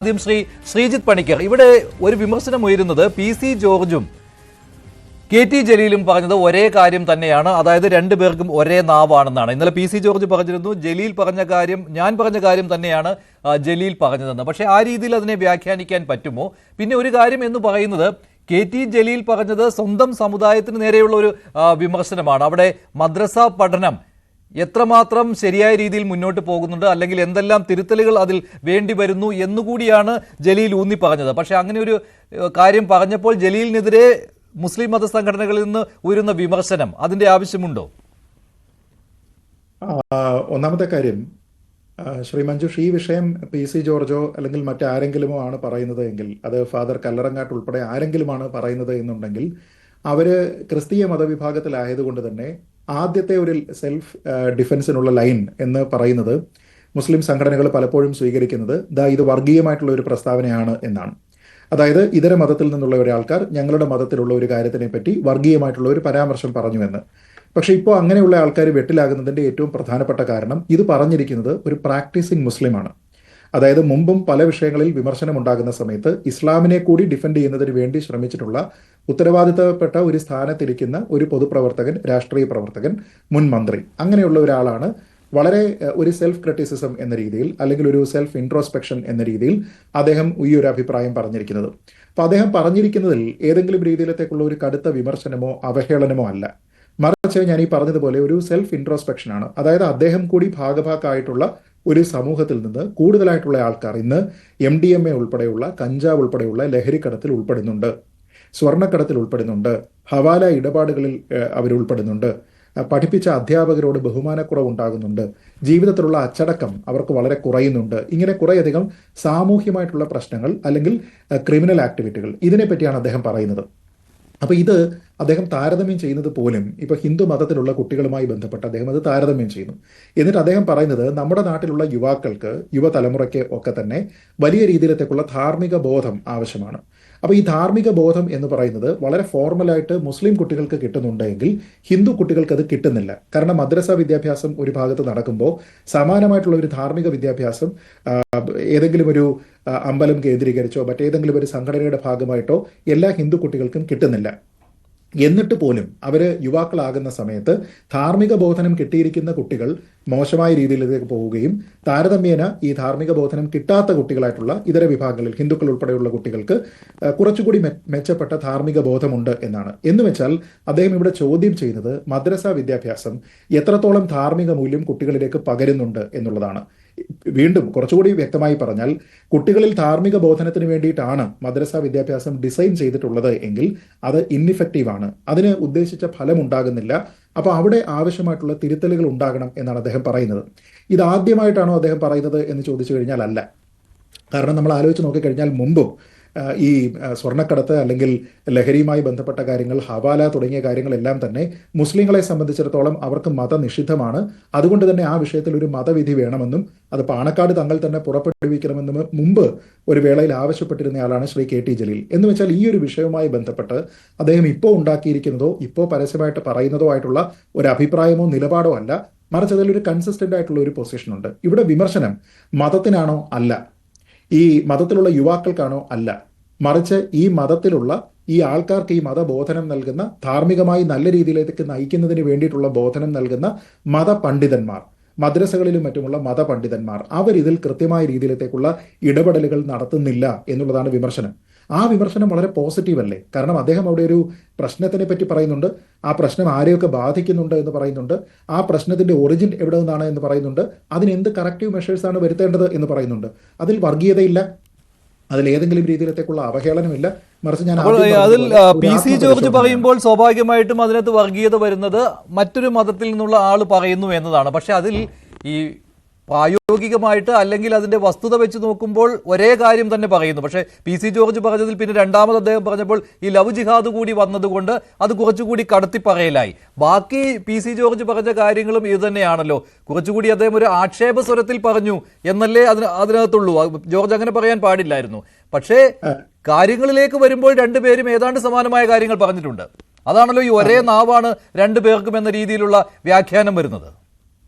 ആദ്യം ശ്രീജിത്ത് പണിക്കർ, ഇവിടെ ഒരു വിമർശനം ഉയരുന്നത് പി.സി. ജോർജും കെ.ടി. ജലീലും പറഞ്ഞത് ഒരേ കാര്യം തന്നെയാണ്. അതായത് രണ്ടുപേർക്കും ഒരേ നാവാണെന്നാണ്. ഇന്നലെ പി.സി. ജോർജ് പറഞ്ഞിരുന്നു ജലീൽ പറഞ്ഞ കാര്യം ഞാൻ പറഞ്ഞ കാര്യം തന്നെയാണ് ജലീൽ പറഞ്ഞതെന്ന്. പക്ഷേ ആ രീതിയിൽ അതിനെ വ്യാഖ്യാനിക്കാൻ പറ്റുമോ? പിന്നെ ഒരു കാര്യം എന്ന് പറയുന്നത് കെ.ടി. ജലീൽ പറഞ്ഞത് സ്വന്തം സമുദായത്തിന് നേരെയുള്ള ഒരു വിമർശനമാണ്. അവിടെ മദ്രസ പഠനം എത്രമാത്രം ശരിയായ രീതിയിൽ മുന്നോട്ട് പോകുന്നുണ്ട്, അല്ലെങ്കിൽ എന്തെല്ലാം തിരുത്തലുകൾ അതിൽ വേണ്ടി വരുന്നു എന്നുകൂടിയാണ് ജലീൽ ഊന്നി പറഞ്ഞത്. പക്ഷേ അങ്ങനെ ഒരു കാര്യം പറഞ്ഞപ്പോൾ ജലീലിനെതിരെ മുസ്ലിം മതസംഘടനകളിൽ നിന്ന് ഉയരുന്ന വിമർശനം അതിന്റെ ആവശ്യമുണ്ടോ? ഒന്നാമത്തെ കാര്യം, ശ്രീ മഞ്ജുഷ്, ഈ വിഷയം പി.സി. ജോർജോ അല്ലെങ്കിൽ മറ്റാരെങ്കിലുമോ ആണ് പറയുന്നത് എങ്കിൽ, അത് ഫാദർ കല്ലറങ്ങാട്ട് ഉൾപ്പെടെ ആരെങ്കിലുമാണ് പറയുന്നത് എന്നുണ്ടെങ്കിൽ, അവര് ക്രിസ്തീയ മതവിഭാഗത്തിലായതുകൊണ്ട് തന്നെ ആദ്യത്തെ ഒരു സെൽഫ് ഡിഫൻസിനുള്ള ലൈൻ എന്ന് പറയുന്നത് മുസ്ലിം സംഘടനകൾ പലപ്പോഴും സ്വീകരിക്കുന്നത് ഇത് വർഗീയമായിട്ടുള്ള ഒരു പ്രസ്താവനയാണ് എന്നാണ്. അതായത് ഇതര മതത്തിൽ നിന്നുള്ള ഒരാൾക്കാർ ഞങ്ങളുടെ മതത്തിലുള്ള ഒരു കാര്യത്തിനെ പറ്റി വർഗീയമായിട്ടുള്ള ഒരു പരാമർശം പറഞ്ഞു എന്ന്. പക്ഷേ ഇപ്പോൾ അങ്ങനെയുള്ള ആൾക്കാർ വെട്ടിലാകുന്നതിൻ്റെ ഏറ്റവും പ്രധാനപ്പെട്ട കാരണം ഇത് പറഞ്ഞിരിക്കുന്നത് ഒരു പ്രാക്ടീസിങ് മുസ്ലിമാണ്. അതായത് മുമ്പും പല വിഷയങ്ങളിൽ വിമർശനം ഉണ്ടാകുന്ന സമയത്ത് ഇസ്ലാമിനെ കൂടി ഡിഫെൻഡ് ചെയ്യുന്നതിന് വേണ്ടി ശ്രമിച്ചിട്ടുള്ള ഉത്തരവാദിത്തപ്പെട്ട ഒരു സ്ഥാനത്തിരിക്കുന്ന ഒരു പൊതുപ്രവർത്തകൻ, രാഷ്ട്രീയ പ്രവർത്തകൻ, മുൻ മന്ത്രി, അങ്ങനെയുള്ള ഒരാളാണ് വളരെ ഒരു സെൽഫ് ക്രിറ്റിസിസം എന്ന രീതിയിൽ അല്ലെങ്കിൽ ഒരു സെൽഫ് ഇൻട്രോസ്പെക്ഷൻ എന്ന രീതിയിൽ അദ്ദേഹം ഈ ഒരു അഭിപ്രായം പറഞ്ഞിരിക്കുന്നത്. അപ്പോൾ അദ്ദേഹം പറഞ്ഞിരിക്കുന്നതിൽ ഏതെങ്കിലും രീതിയിലത്തേക്കുള്ള ഒരു കടുത്ത വിമർശനമോ അവഹേളനമോ അല്ല, മറിച്ച് ഞാൻ ഈ പറഞ്ഞതുപോലെ ഒരു സെൽഫ് ഇൻട്രോസ്പെക്ഷനാണ്. അതായത് അദ്ദേഹം കൂടി ഭാഗഭാക്കായിട്ടുള്ള ഒരു സമൂഹത്തിൽ നിന്ന് കൂടുതലായിട്ടുള്ള ആൾക്കാർ ഇന്ന് MDMA ഉൾപ്പെടെയുള്ള, കഞ്ചാവ് ഉൾപ്പെടെയുള്ള ലഹരിക്കടത്തിൽ ഉൾപ്പെടുന്നുണ്ട്, സ്വർണ്ണക്കടത്തിൽ ഉൾപ്പെടുന്നുണ്ട്, ഹവാല ഇടപാടുകളിൽ അവർ ഉൾപ്പെടുന്നുണ്ട്, പഠിപ്പിച്ച അധ്യാപകരോട് ബഹുമാനക്കുറവുണ്ടാകുന്നുണ്ട്, ജീവിതത്തിലുള്ള അച്ചടക്കം അവർക്ക് വളരെ കുറയുന്നുണ്ട്. ഇങ്ങനെ കുറേയധികം സാമൂഹ്യമായിട്ടുള്ള പ്രശ്നങ്ങൾ അല്ലെങ്കിൽ ക്രിമിനൽ ആക്ടിവിറ്റികൾ, ഇതിനെപ്പറ്റിയാണ് അദ്ദേഹം പറയുന്നത്. അപ്പോൾ ഇത് അദ്ദേഹം താരതമ്യം ചെയ്യുന്നത് പോലും ഇപ്പോൾ ഹിന്ദു മതത്തിലുള്ള കുട്ടികളുമായി ബന്ധപ്പെട്ട് അദ്ദേഹം അത് താരതമ്യം ചെയ്യുന്നു. എന്നിട്ട് അദ്ദേഹം പറയുന്നത് നമ്മുടെ നാട്ടിലുള്ള യുവാക്കൾക്ക്, യുവതലമുറയ്ക്ക് ഒക്കെ തന്നെ വലിയ രീതിയിലത്തേക്കുള്ള ധാർമ്മിക ബോധം ആവശ്യമാണ്. അപ്പോൾ ഈ ധാർമ്മിക ബോധം എന്ന് പറയുന്നത് വളരെ ഫോർമലായിട്ട് മുസ്ലിം കുട്ടികൾക്ക് കിട്ടുന്നുണ്ടെങ്കിൽ ഹിന്ദു കുട്ടികൾക്ക് അത് കിട്ടുന്നില്ല. കാരണം മദ്രസ വിദ്യാഭ്യാസം ഒരു ഭാഗത്ത് നടക്കുമ്പോൾ സമാനമായിട്ടുള്ള ഒരു ധാർമ്മിക വിദ്യാഭ്യാസം ഏതെങ്കിലും ഒരു അമ്പലം കേന്ദ്രീകരിച്ചോ മറ്റേതെങ്കിലും ഒരു സംഘടനയുടെ ഭാഗമായിട്ടോ എല്ലാ ഹിന്ദു കുട്ടികൾക്കും കിട്ടുന്നില്ല. എന്നിട്ട് പോലും അവർ യുവാക്കളാകുന്ന സമയത്ത് ധാർമ്മിക ബോധനം കിട്ടിയിരിക്കുന്ന കുട്ടികൾ മോശമായ രീതിയിലേക്ക് പോവുകയും താരതമ്യേന ഈ ധാർമ്മിക ബോധനം കിട്ടാത്ത കുട്ടികളായിട്ടുള്ള ഇതര വിഭാഗങ്ങളിൽ, ഹിന്ദുക്കൾ ഉൾപ്പെടെയുള്ള കുട്ടികൾക്ക് കുറച്ചുകൂടി മെച്ചപ്പെട്ട ധാർമ്മിക ബോധമുണ്ട് എന്നാണ്. എന്ന് വെച്ചാൽ അദ്ദേഹം ഇവിടെ ചോദ്യം ചെയ്യുന്നത് മദ്രസ വിദ്യാഭ്യാസം എത്രത്തോളം ധാർമ്മിക മൂല്യം കുട്ടികളിലേക്ക് പകരുന്നുണ്ട് എന്നുള്ളതാണ്. വീണ്ടും കുറച്ചുകൂടി വ്യക്തമായി പറഞ്ഞാൽ, കുട്ടികളിൽ ധാർമ്മിക ബോധനത്തിന് വേണ്ടിയിട്ടാണ് മദ്രസ വിദ്യാഭ്യാസം ഡിസൈൻ ചെയ്തിട്ടുള്ളത് എങ്കിൽ അത് ഇൻഇഫക്റ്റീവാണ്, അതിന് ഉദ്ദേശിച്ച ഫലം ഉണ്ടാകുന്നില്ല. അപ്പോൾ അവിടെ ആവശ്യമായിട്ടുള്ള തിരുത്തലുകൾ ഉണ്ടാകണം എന്നാണ് അദ്ദേഹം പറയുന്നത്. ഇത് ആദ്യമായിട്ടാണോ അദ്ദേഹം പറയുന്നത് എന്ന് ചോദിച്ചു കഴിഞ്ഞാൽ അല്ല. കാരണം നമ്മൾ ആലോചിച്ച് നോക്കിക്കഴിഞ്ഞാൽ മുമ്പും ഈ സ്വർണ്ണക്കടത്ത് അല്ലെങ്കിൽ ലഹരിയുമായി ബന്ധപ്പെട്ട കാര്യങ്ങൾ, ഹവാല തുടങ്ങിയ കാര്യങ്ങളെല്ലാം തന്നെ മുസ്ലിങ്ങളെ സംബന്ധിച്ചിടത്തോളം അവർക്ക് മതനിഷിദ്ധമാണ്. അതുകൊണ്ട് തന്നെ ആ വിഷയത്തിൽ ഒരു മതവിധി വേണമെന്നും അത് പാണക്കാട് തങ്ങൾ തന്നെ പുറപ്പെടുവിക്കണമെന്നും മുമ്പ് ഒരു വേളയിൽ ആവശ്യപ്പെട്ടിരുന്നയാളാണ് ശ്രീ കെ.ടി. ജലീൽ. എന്ന് വെച്ചാൽ ഈ ഒരു വിഷയവുമായി ബന്ധപ്പെട്ട് അദ്ദേഹം ഇപ്പോൾ ഉണ്ടാക്കിയിരിക്കുന്നതോ ഇപ്പോൾ പരസ്യമായിട്ട് പറയുന്നതോ ആയിട്ടുള്ള ഒരു അഭിപ്രായമോ നിലപാടോ അല്ല, മറിച്ച് അതിലൊരു കൺസിസ്റ്റന്റ് ആയിട്ടുള്ള ഒരു പൊസിഷനുണ്ട്. ഇവിടെ വിമർശനം മതത്തിനാണോ? അല്ല. ഈ മതത്തിലുള്ള യുവാക്കൾക്കാണോ? അല്ല. മറിച്ച് ഈ മതത്തിലുള്ള ഈ ആൾക്കാർക്ക് ഈ മതബോധനം നൽകുന്ന, ധാർമ്മികമായി നല്ല രീതിയിലേക്ക് നയിക്കുന്നതിന് വേണ്ടിയിട്ടുള്ള ബോധനം നൽകുന്ന മതപണ്ഡിതന്മാർ, മദ്രസകളിലും മറ്റുമുള്ള മതപണ്ഡിതന്മാർ, ഇതിൽ കൃത്യമായ രീതിയിലേക്കുള്ള ഇടപെടലുകൾ നടത്തുന്നില്ല എന്നുള്ളതാണ് വിമർശനം. ആ വിമർശനം വളരെ പോസിറ്റീവ് അല്ലേ? കാരണം അദ്ദേഹം അവിടെ ഒരു പ്രശ്നത്തിനെ പറ്റി പറയുന്നുണ്ട്, ആ പ്രശ്നം ആരെയൊക്കെ ബാധിക്കുന്നുണ്ട് എന്ന് പറയുന്നുണ്ട്, ആ പ്രശ്നത്തിന്റെ ഒറിജിൻ എവിടെ നിന്നാണ് എന്ന് പറയുന്നുണ്ട്, അതിന് എന്ത് കറക്റ്റീവ് മെഷേഴ്സാണ് വരുത്തേണ്ടത് എന്ന് പറയുന്നുണ്ട്. അതിൽ വർഗീയതയില്ല, അതിൽ ഏതെങ്കിലും രീതിയിലത്തേക്കുള്ള അവഹേളനമില്ല, മറിച്ച് ഞാൻ അതിൽ പി.സി. ജോർജ് പറയുമ്പോൾ സ്വാഭാവികമായിട്ടും അതിനകത്ത് വർഗീയത വരുന്നത് മറ്റൊരു മതത്തിൽ നിന്നുള്ള ആൾ പറയുന്നു എന്നതാണ്. പക്ഷെ അതിൽ ഈ പ്രായോഗികമായിട്ട് അല്ലെങ്കിൽ അതിന്റെ വസ്തുത വെച്ച് നോക്കുമ്പോൾ ഒരേ കാര്യം തന്നെ പറയുന്നു. പക്ഷേ പി.സി. ജോർജ് പറഞ്ഞതിൽ പിന്നെ രണ്ടാമത് അദ്ദേഹം പറഞ്ഞപ്പോൾ ഈ ലവ് ജിഹാദ് കൂടി വന്നതുകൊണ്ട് അത് കുറച്ചുകൂടി കടത്തി പറയലായി. ബാക്കി പി.സി. ജോർജ് പറഞ്ഞ കാര്യങ്ങളും ഇത് തന്നെയാണല്ലോ. കുറച്ചുകൂടി അദ്ദേഹം ഒരു ആക്ഷേപ സ്വരത്തിൽ പറഞ്ഞു എന്നല്ലേ അതിനകത്തുള്ളൂ. ജോർജ് അങ്ങനെ പറയാൻ പാടില്ലായിരുന്നു. പക്ഷേ കാര്യങ്ങളിലേക്ക് വരുമ്പോൾ രണ്ടുപേരും ഏതാണ്ട് സമാനമായ കാര്യങ്ങൾ പറഞ്ഞിട്ടുണ്ട്. അതാണല്ലോ ഈ ഒരേ നാവാണ് രണ്ടു പേർക്കും എന്ന രീതിയിലുള്ള വ്യാഖ്യാനം വരുന്നത്.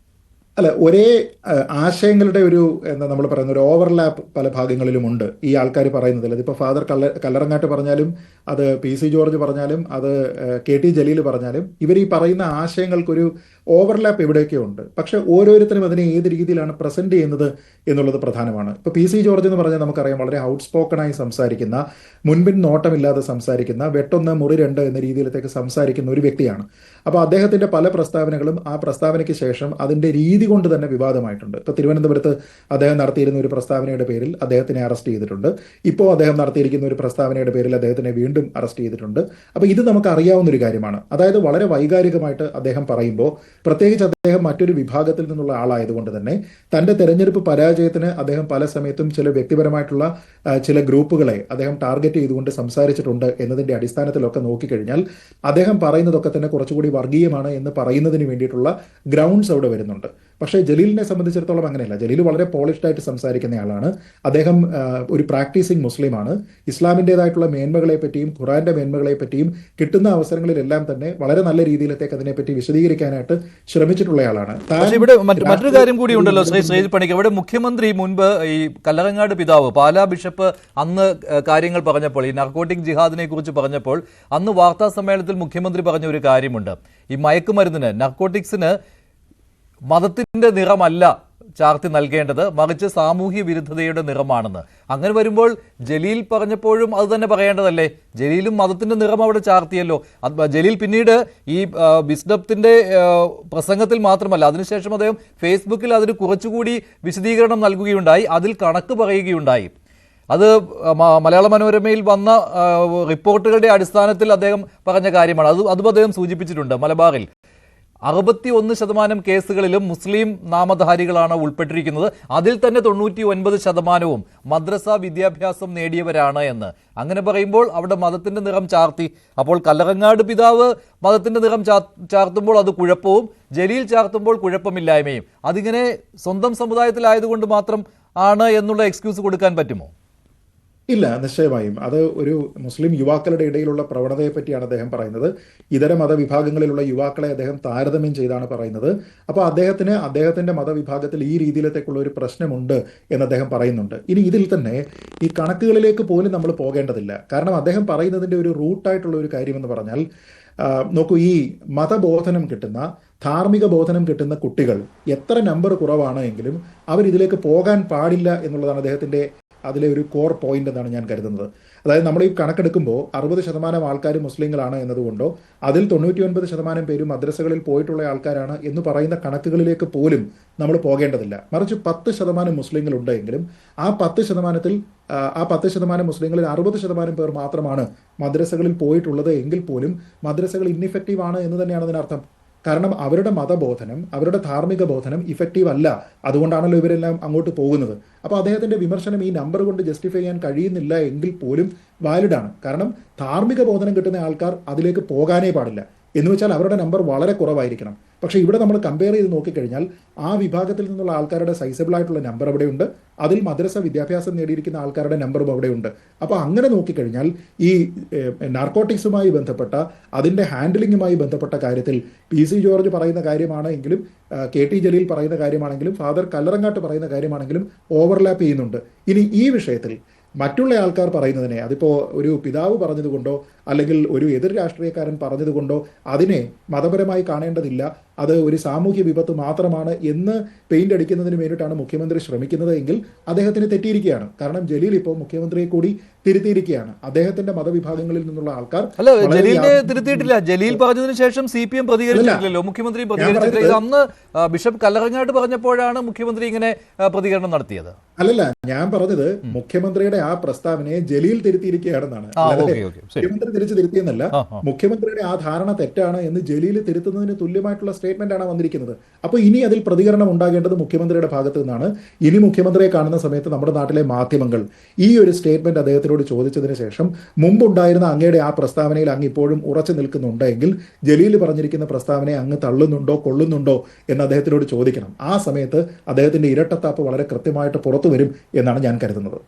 അല്ല, ഒരേ ആശയങ്ങളുടെ ഒരു എന്താ നമ്മൾ പറയുന്ന ഒരു ഓവർലാപ്പ് പല ഭാഗങ്ങളിലുമുണ്ട് ഈ ആൾക്കാർ പറയുന്നതിൽ. അതിപ്പോൾ ഫാദർ കല്ലറങ്ങാട്ട് പറഞ്ഞാലും അത് PC ജോർജ് പറഞ്ഞാലും അത് KT ജലീൽ പറഞ്ഞാലും ഇവർ ഈ പറയുന്ന ആശയങ്ങൾക്കൊരു ഓവർലാപ്പ് എവിടെയൊക്കെ ഉണ്ട്. പക്ഷെ ഓരോരുത്തരും അതിനെ ഏത് രീതിയിലാണ് പ്രസന്റ് ചെയ്യുന്നത് എന്നുള്ളത് പ്രധാനമാണ്. ഇപ്പോൾ PC ജോർജ് എന്ന് പറഞ്ഞാൽ നമുക്കറിയാം വളരെ ഔട്ട്സ്പോക്കണായി സംസാരിക്കുന്ന, മുൻപിൻ നോട്ടമില്ലാതെ സംസാരിക്കുന്ന, വെട്ടൊന്ന് മുറി രണ്ട് എന്ന രീതിയിലത്തേക്ക് സംസാരിക്കുന്ന ഒരു വ്യക്തിയാണ്. അപ്പോൾ അദ്ദേഹത്തിന്റെ പല പ്രസ്താവനകളും ആ പ്രസ്താവനയ്ക്ക് ശേഷം അതിന്റെ രീതി കൊണ്ട് തന്നെ വിവാദമായിട്ടുണ്ട്. ഇപ്പോൾ തിരുവനന്തപുരത്ത് അദ്ദേഹം നടത്തിയിരുന്ന ഒരു പ്രസ്താവനയുടെ പേരിൽ അദ്ദേഹത്തിനെ അറസ്റ്റ് ചെയ്തിട്ടുണ്ട്. ഇപ്പോൾ അദ്ദേഹം നടത്തിയിരിക്കുന്ന ഒരു പ്രസ്താവനയുടെ പേരിൽ അദ്ദേഹത്തിനെ വീണ്ടും അറസ്റ്റ് ചെയ്തിട്ടുണ്ട്. അപ്പോൾ ഇത് നമുക്ക് അറിയാവുന്ന ഒരു കാര്യമാണ്. അതായത് വളരെ വൈകാരികമായിട്ട് അദ്ദേഹം പറയുമ്പോൾ, പ്രത്യേകിച്ച് അദ്ദേഹം മറ്റൊരു വിഭാഗത്തിൽ നിന്നുള്ള ആളായതുകൊണ്ട് തന്നെ തന്റെ തെരഞ്ഞെടുപ്പ് പരാജയത്തിന് അദ്ദേഹം പല സമയത്തും ചില വ്യക്തിപരമായിട്ടുള്ള ചില ഗ്രൂപ്പുകളെ അദ്ദേഹം ടാർഗറ്റ് ചെയ്തുകൊണ്ട് സംസാരിച്ചിട്ടുണ്ട് എന്നതിന്റെ അടിസ്ഥാനത്തിലൊക്കെ നോക്കിക്കഴിഞ്ഞാൽ അദ്ദേഹം പറയുന്നതൊക്കെ തന്നെ കുറച്ചുകൂടി വർഗീയമാണ് എന്ന് പറയുന്നതിന് വേണ്ടിയിട്ടുള്ള ഗ്രൗണ്ട്സ് അവിടെ വരുന്നുണ്ട്. പക്ഷേ ജലീലിനെ സംബന്ധിച്ചിടത്തോളം അങ്ങനെയല്ല. ജലീൽ വളരെ പോളിഷ്ഡ് ആയിട്ട് സംസാരിക്കുന്ന ആളാണ്. അദ്ദേഹം ഒരു പ്രാക്ടീസിങ് മുസ്ലിമാണ്. ഇസ്ലാമിൻ്റെതായിട്ടുള്ള മേന്മകളെ പറ്റിയും ഖുറാന്റെ മേന്മകളെ പറ്റിയും കിട്ടുന്ന അവസരങ്ങളിലെല്ലാം തന്നെ വളരെ നല്ല രീതിയിലത്തേക്ക് അതിനെപ്പറ്റി വിശദീകരിക്കാനായിട്ട് ശ്രമിച്ചിട്ടുള്ള ആളാണ്. പക്ഷേ ഇവിടെ മറ്റൊരു കാര്യം കൂടി ഉണ്ടല്ലോ ശ്രീ പണിക്കർ. ഇവിടെ മുഖ്യമന്ത്രി മുൻപ് ഈ കല്ലറങ്ങാട് പിതാവ് പാലാ ബിഷപ്പ് അന്ന് കാര്യങ്ങൾ പറഞ്ഞപ്പോൾ, ഈ നർക്കോട്ടിക് ജിഹാദിനെ കുറിച്ച് പറഞ്ഞപ്പോൾ, അന്ന് വാർത്താ സമ്മേളനത്തിൽ മുഖ്യമന്ത്രി പറഞ്ഞ ഒരു കാര്യമുണ്ട്. ഈ മയക്കുമരുന്നിന്, നർക്കോട്ടിക്സിന് മതത്തിന്റെ നിറമല്ല ചാർത്തി നൽകേണ്ടത്, മറിച്ച് സാമൂഹ്യ വിരുദ്ധതയുടെ നിറമാണെന്ന്. അങ്ങനെ വരുമ്പോൾ ജലീൽ പറഞ്ഞപ്പോഴും അത് തന്നെ പറയേണ്ടതല്ലേ? ജലീലും മതത്തിന്റെ നിറം അവിടെ ചാർത്തിയല്ലോ. ജലീൽ പിന്നീട് ഈ ബിസ്ഡത്തിന്റെ പ്രസംഗത്തിൽ മാത്രമല്ല, അതിനുശേഷം അദ്ദേഹം ഫേസ്ബുക്കിൽ അതിന് കുറച്ചുകൂടി വിശദീകരണം നൽകുകയുണ്ടായി, അതിൽ കണക്ക് പറയുകയുണ്ടായി. അത് മലയാള മനോരമയിൽ വന്ന റിപ്പോർട്ടുകളുടെ അടിസ്ഥാനത്തിൽ അദ്ദേഹം പറഞ്ഞ കാര്യമാണ്. അതും അദ്ദേഹം സൂചിപ്പിച്ചിട്ടുണ്ട്. മലബാറിൽ 61% കേസുകളിലും മുസ്ലിം നാമധാരികളാണ് ഉൾപ്പെട്ടിരിക്കുന്നത്. അതിൽ തന്നെ 99% മദ്രസ വിദ്യാഭ്യാസം നേടിയവരാണ് എന്ന്. അങ്ങനെ പറയുമ്പോൾ അവിടെ മതത്തിന്റെ നിറം ചാർത്തി. അപ്പോൾ കല്ലറങ്ങാട് പിതാവ് മതത്തിന്റെ നിറം ചാർത്തുമ്പോൾ അത് കുഴപ്പവും, ജലീൽ ചാർത്തുമ്പോൾ കുഴപ്പമില്ലായ്മയും. അതിങ്ങനെ സ്വന്തം സമുദായത്തിലായതുകൊണ്ട് മാത്രം ആണ് എന്നുള്ള എക്സ്ക്യൂസ് കൊടുക്കാൻ പറ്റുമോ? ഇല്ല, നിശ്ചയമായും അത് ഒരു മുസ്ലിം യുവാക്കളുടെ ഇടയിലുള്ള പ്രവണതയെ പറ്റിയാണ് അദ്ദേഹം പറയുന്നത്. ഇതര മതവിഭാഗങ്ങളിലുള്ള യുവാക്കളെ അദ്ദേഹം താരതമ്യം ചെയ്താണ് പറയുന്നത്. അപ്പോൾ അദ്ദേഹത്തിന്റെ മതവിഭാഗത്തിൽ ഈ രീതിയിലത്തേക്കുള്ള ഒരു പ്രശ്നമുണ്ട് എന്ന് അദ്ദേഹം പറയുന്നുണ്ട്. ഇനി ഇതിൽ തന്നെ ഈ കണക്കുകളിലേക്ക് പോലും നമ്മൾ പോകേണ്ടതില്ല. കാരണം അദ്ദേഹം പറയുന്നതിൻ്റെ ഒരു റൂട്ടായിട്ടുള്ള ഒരു കാര്യമെന്ന് പറഞ്ഞാൽ, നോക്കൂ, ഈ മതബോധനം കിട്ടുന്ന, ധാർമ്മിക ബോധനം കിട്ടുന്ന കുട്ടികൾ എത്ര നമ്പർ കുറവാണ് എങ്കിലും അവരിതിലേക്ക് പോകാൻ പാടില്ല എന്നുള്ളതാണ് അദ്ദേഹത്തിൻ്റെ അതിലെ ഒരു കോർ പോയിന്റ് എന്നാണ് ഞാൻ കരുതുന്നത്. അതായത് നമ്മൾ ഈ കണക്കെടുക്കുമ്പോൾ 60% ആൾക്കാർ മുസ്ലിങ്ങളാണ് എന്നതുകൊണ്ടോ അതിൽ 99% പേരും മദ്രസകളിൽ പോയിട്ടുള്ള ആൾക്കാരാണ് എന്ന് പറയുന്ന കണക്കുകളിലേക്ക് പോലും നമ്മൾ പോകേണ്ടതില്ല. മറിച്ച് 10% മുസ്ലിങ്ങളുണ്ട് എങ്കിലും ആ 10% മുസ്ലിങ്ങളിൽ 60% പേർ മാത്രമാണ് മദ്രസകളിൽ പോയിട്ടുള്ളത് എങ്കിൽ പോലും മദ്രസകൾ ഇൻഇഫക്റ്റീവ് ആണ് എന്ന് തന്നെയാണ് അതിനർത്ഥം. കാരണം അവരുടെ മതബോധനം, അവരുടെ ധാർമ്മിക ബോധനം ഇഫക്റ്റീവ് അല്ല. അതുകൊണ്ടാണല്ലോ ഇവരെല്ലാം അങ്ങോട്ട് പോകുന്നത്. അപ്പോൾ അദ്ദേഹത്തിന്റെ വിമർശനം ഈ നമ്പർ കൊണ്ട് ജസ്റ്റിഫൈ ചെയ്യാൻ കഴിയുന്നില്ല എങ്കിൽ പോലും വാലിഡാണ്. കാരണം ധാർമ്മിക ബോധനം കിട്ടുന്ന ആൾക്കാർ അതിലേക്ക് പോകാനേ പാടില്ല. എന്ന് വെച്ചാൽ അവരുടെ നമ്പർ വളരെ കുറവായിരിക്കണം. പക്ഷേ ഇവിടെ നമ്മൾ കമ്പയർ ചെയ്ത് നോക്കിക്കഴിഞ്ഞാൽ ആ വിഭാഗത്തിൽ നിന്നുള്ള ആൾക്കാരുടെ സൈസബിൾ ആയിട്ടുള്ള നമ്പർ അവിടെയുണ്ട്. അതിൽ മദ്രസ വിദ്യാഭ്യാസം നേടിയിരിക്കുന്ന ആൾക്കാരുടെ നമ്പറും അവിടെയുണ്ട്. അപ്പോൾ അങ്ങനെ നോക്കിക്കഴിഞ്ഞാൽ ഈ നാർക്കോട്ടിക്സുമായി ബന്ധപ്പെട്ട, അതിൻ്റെ ഹാൻഡിലിങ്ങുമായി ബന്ധപ്പെട്ട കാര്യത്തിൽ PC ജോർജ് പറയുന്ന കാര്യമാണെങ്കിലും KT ജലീൽ പറയുന്ന കാര്യമാണെങ്കിലും ഫാദർ കല്ലറങ്ങാട്ട് പറയുന്ന കാര്യമാണെങ്കിലും ഓവർലാപ്പ് ചെയ്യുന്നുണ്ട്. ഇനി ഈ വിഷയത്തിൽ മറ്റുള്ള ആൾക്കാർ പറയുന്നതിനെ, അതിപ്പോൾ ഒരു പിതാവ് പറഞ്ഞതുകൊണ്ടോ അല്ലെങ്കിൽ ഒരു എതിർ രാഷ്ട്രീയക്കാരൻ പറഞ്ഞതുകൊണ്ടോ അതിനെ മതപരമായി കാണേണ്ടതില്ല, അത് ഒരു സാമൂഹ്യ വിപത്ത് മാത്രമാണ് എന്ന് പെയിന്റ് അടിക്കുന്നതിന് വേണ്ടിയിട്ടാണ് മുഖ്യമന്ത്രി ശ്രമിക്കുന്നത് എങ്കിൽ അദ്ദേഹത്തിന് തെറ്റിയിരിക്കുകയാണ്. കാരണം ജലീൽ ഇപ്പോൾ മുഖ്യമന്ത്രിയെ കൂടി തിരുത്തിയിരിക്കുകയാണ്. അദ്ദേഹത്തിന്റെ മതവിഭാഗങ്ങളിൽ നിന്നുള്ള ആൾക്കാർ ജലീലിനെ തിരുത്തിയിട്ടില്ല. ജലീൽ പറഞ്ഞതിന് ശേഷം CPM പ്രതികരിച്ചിട്ടില്ലല്ലോ, മുഖ്യമന്ത്രി പ്രതികരിച്ചിട്ടില്ല. അന്ന് ബിഷപ്പ് കല്ലറങ്ങാട്ട് പറഞ്ഞപ്പോഴാണ് മുഖ്യമന്ത്രി ഇങ്ങനെ പ്രതികരണം നടത്തിയത്. അല്ലല്ല, ഞാൻ പറഞ്ഞത് മുഖ്യമന്ത്രിയുടെ ആ പ്രസ്താവനയെ ജലീൽ തിരുത്തിയിരിക്കുകയാണെന്നാണ്. മുഖ്യമന്ത്രി തിരുത്തിയെന്നല്ല, മുഖ്യമന്ത്രിയുടെ ആ ധാരണ തെറ്റാണ് എന്ന് ജലീൽ തിരുത്തുന്നതിന് തുല്യമായിട്ടുള്ള സ്റ്റേറ്റ്മെന്റ് ആണ് വന്നിരിക്കുന്നത്. അപ്പോൾ ഇനി അതിൽ പ്രതികരണം ഉണ്ടാകേണ്ടത് മുഖ്യമന്ത്രിയുടെ ഭാഗത്തു നിന്നാണ്. ഇനി മുഖ്യമന്ത്രിയെ കാണുന്ന സമയത്ത് നമ്മുടെ നാട്ടിലെ മാധ്യമങ്ങൾ ഈ ഒരു സ്റ്റേറ്റ്മെന്റ് അദ്ദേഹത്തിനോട് ചോദിച്ചതിന് ശേഷം മുമ്പുണ്ടായിരുന്ന അങ്ങയുടെ ആ പ്രസ്താവനയിൽ അങ്ങ് ഇപ്പോഴും ഉറച്ചു നിൽക്കുന്നുണ്ടെങ്കിൽ ജലീൽ പറഞ്ഞിരിക്കുന്ന പ്രസ്താവനയെ അങ്ങ് തള്ളുന്നുണ്ടോ കൊള്ളുന്നുണ്ടോ എന്ന് അദ്ദേഹത്തിനോട് ചോദിക്കണം. ആ സമയത്ത് അദ്ദേഹത്തിന്റെ ഇരട്ടത്താപ്പ് വളരെ കൃത്യമായിട്ട് പുറത്തു വരും എന്നാണ് ഞാൻ കരുതുന്നത്.